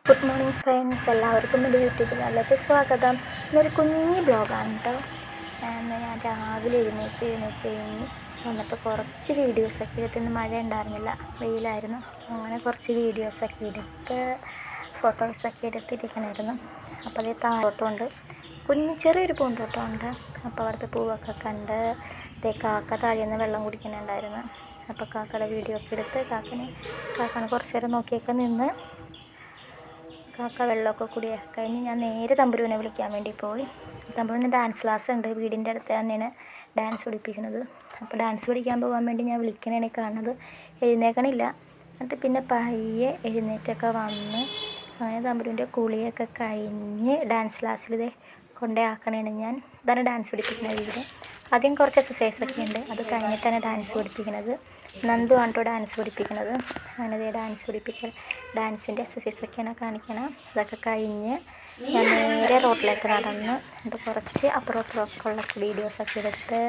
Good morning friends, എല്ലാവർക്കും എൻ്റെ YouTube ചാനലിലേക്ക് സ്വാഗതം. ഇന്നൊരു കുഞ്ഞ് ബ്ലോഗാണ് കേട്ടോ. ഞാൻ രാവിലെ എഴുന്നേറ്റ് കഴിഞ്ഞ് വന്നപ്പോൾ കുറച്ച് വീഡിയോസൊക്കെ എടുത്ത്. ഇന്ന് മഴ ഉണ്ടായിരുന്നില്ല, വെയിലായിരുന്നു. അങ്ങനെ കുറച്ച് വീഡിയോസൊക്കെ എടുത്ത് ഫോട്ടോസൊക്കെ എടുത്തിരിക്കണമായിരുന്നു. അപ്പോൾ അതേ താഴോട്ടമുണ്ട്, ചെറിയൊരു പൂന്തോട്ടമുണ്ട്. അപ്പോൾ അവിടുത്തെ പൂവൊക്കെ കണ്ട് കാക്ക താഴേന്ന് വെള്ളം കുടിക്കുന്നുണ്ടായിരുന്നു. അപ്പോൾ കാക്കയുടെ വീഡിയോ ഒക്കെ എടുത്ത് കാക്കനെ കുറച്ച് നേരം നോക്കിയൊക്കെ നിന്ന് കാക്ക വെള്ളമൊക്കെ കുടിയൊക്കെ കഴിഞ്ഞ് ഞാൻ നേരെ തമ്പുരുവിനെ വിളിക്കാൻ വേണ്ടി പോയി. തമ്പുരുവിന് ഡാൻസ് ക്ലാസ് ഉണ്ട്, വീടിൻ്റെ അടുത്ത് തന്നെയാണ് ഡാൻസ് പഠിപ്പിക്കുന്നത്. അപ്പോൾ ഡാൻസ് പഠിക്കാൻ പോകാൻ വേണ്ടി ഞാൻ വിളിക്കണേണ് കാണുന്നത്. എഴുന്നേക്കണില്ല. എന്നിട്ട് പിന്നെ പയ്യെ എഴുന്നേറ്റൊക്കെ വന്ന് അങ്ങനെ തമ്പുരുവിൻ്റെ കുളിയൊക്കെ കഴിഞ്ഞ് ഡാൻസ് ക്ലാസ്സിൽ കൊണ്ടേ ആക്കണേണ് ഞാൻ. ഇതാണ് ഡാൻസ് പഠിപ്പിക്കുന്ന വീട്. ആദ്യം കുറച്ച് എക്സസൈസൊക്കെ ഉണ്ട്, അത് കഴിഞ്ഞിട്ടാണ് ഡാൻസ് പഠിപ്പിക്കുന്നത്. നന്ദു ആണ് കേട്ടോ ഡാൻസ് പഠിപ്പിക്കുന്നത്. അങ്ങനെ ഡാൻസിൻ്റെ എക്സസൈസൊക്കെയാണ് കാണിക്കണം. അതൊക്കെ കഴിഞ്ഞ് ഞാൻ നേരെ റോഡിലേക്ക് നടന്ന് എന്നിട്ട് കുറച്ച് അപ്പുറമൊക്കെ ഉള്ള വീഡിയോസൊക്കെ എടുത്ത്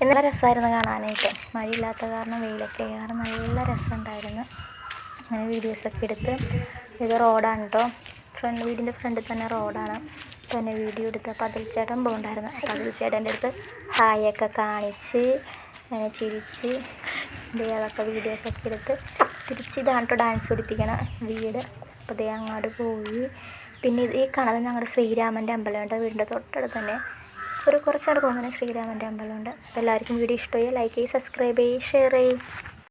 നല്ല രസമായിരുന്നു കാണാനായിട്ട്. മഴയില്ലാത്ത കാരണം വെയിലൊക്കെ കാരണം നല്ല രസമുണ്ടായിരുന്നു. അങ്ങനെ വീഡിയോസൊക്കെ എടുത്ത് ഇത് റോഡാണ് കേട്ടോ, വീടിൻ്റെ ഫ്രണ്ടിൽ തന്നെ റോഡാണ്. തന്നെ വീഡിയോ എടുത്ത് പതിൽച്ചേട്ടൻ പോകണ്ടായിരുന്നു. പതിൽച്ചേട്ടൻ്റെ അടുത്ത് ഹായൊക്കെ കാണിച്ച് അങ്ങനെ ചിരിച്ച് അതൊക്കെ വീഡിയോസൊക്കെ എടുത്ത് തിരിച്ച് ഇതാണ് കേട്ടോ ഡാൻസ് പഠിപ്പിക്കണ വീട്. അപ്പോൾ അങ്ങോട്ട് പോയി. പിന്നെ ഈ കാണുന്നത് ഞങ്ങളുടെ ശ്രീരാമൻ്റെ അമ്പലമുണ്ട്, വീടിൻ്റെ തൊട്ടടുത്ത് തന്നെ. കുറച്ചാട് പോകുന്നതിന് ശ്രീരാമൻ്റെ അമ്പലമുണ്ട്. അപ്പോൾ എല്ലാവർക്കും വീഡിയോ ഇഷ്ടമായി ലൈക്ക് ചെയ്ത് സബ്സ്ക്രൈബ് ചെയ്ത് ഷെയർ ചെയ്യും.